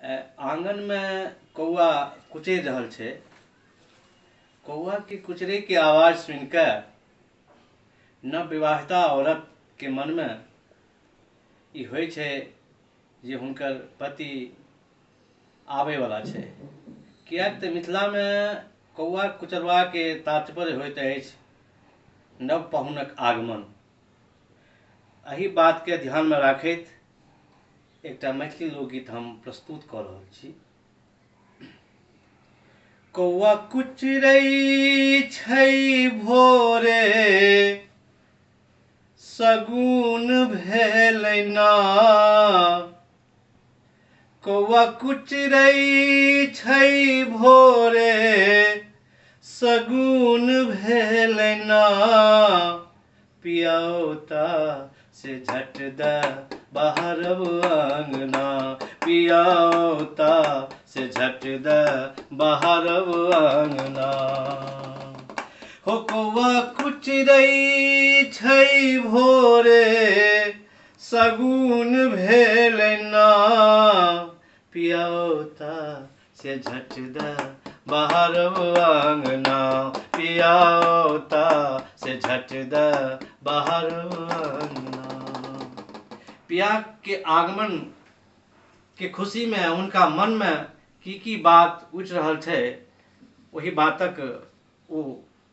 आंगन में कौआ कुचरि रहल छै। कौआ के कुचरे के आवाज सुनिके नवविवाहिता औरत के मन में ई होइ छै जे हुनकर पति आबै वाला छै। कियाक तऽ मिथिला में कौआ कुचरवा के तात्पर्य होइत अछि नव पाहुनक आगमन। एही बात के ध्यान में राखैत एकटा मैथिली लोकगीत हम प्रस्तुत कऽ रहल छी। कौआ कुचरै छै भोरे सगुन भेलै ना। कौआ कुचरै छै भोरे सगुन भेलै ना। पियौता से झट द बाहरब अंगना। पियौता से झट द बाहरब अंगना। हो कौआ कुचरै छै भोरे सगुन भेलै ना। पियौता से झट द बाहरब अंगना। पियौता से झट द बाहरब अंगना। पिया के आगमन के खुशी में उनका मन में की बात उठि रहल छै, वही बातक ओ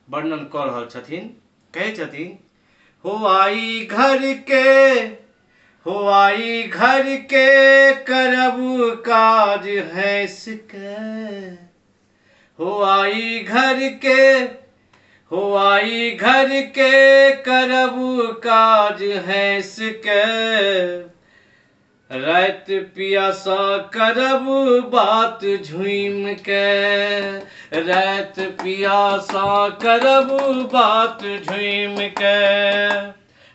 वर्णन कऽ रहल छथिन। कहै छथिन, हो आई घर के करब काज हैस के। हो आई घर के करब काज हैस के। रात पिया सा करब बात झुम के। रात पिया सा करब बात झुम के।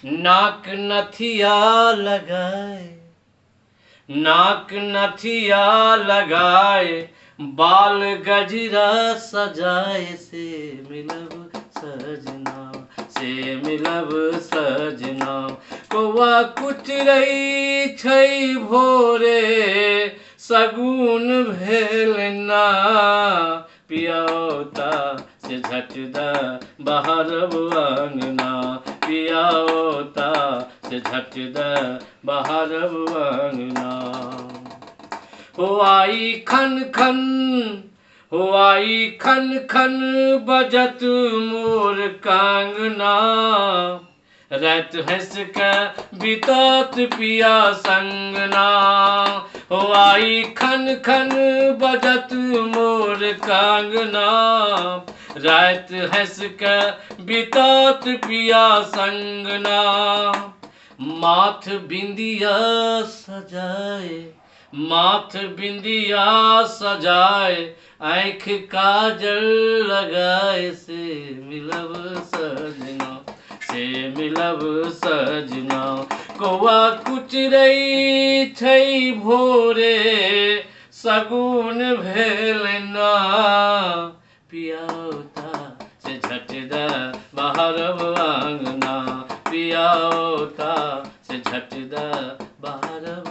नाक नथिया लगाए बाल गजरा सजाए। से मिलब सजना। कौआ कुचरै छै भोरे सगुन भेल ना। पियौता से झट द बाहरब अंगना। पियौता से झट द बाहरब अंगना। हो आई खन खन बजत मोर कांगना। रात हंस के बितात पिया संगना। हो आई खन खन बजत मोर कांगना। रात हंस के बितात पिया संगना। माथ बिंदिया सजाए आँख काजल लगाए। से मिलब सजना। कौआ कुचरै छै भोरे सगुन भेल ना। पियौता से झट द बाहरब अंगना। पियौता से झट द बाहरब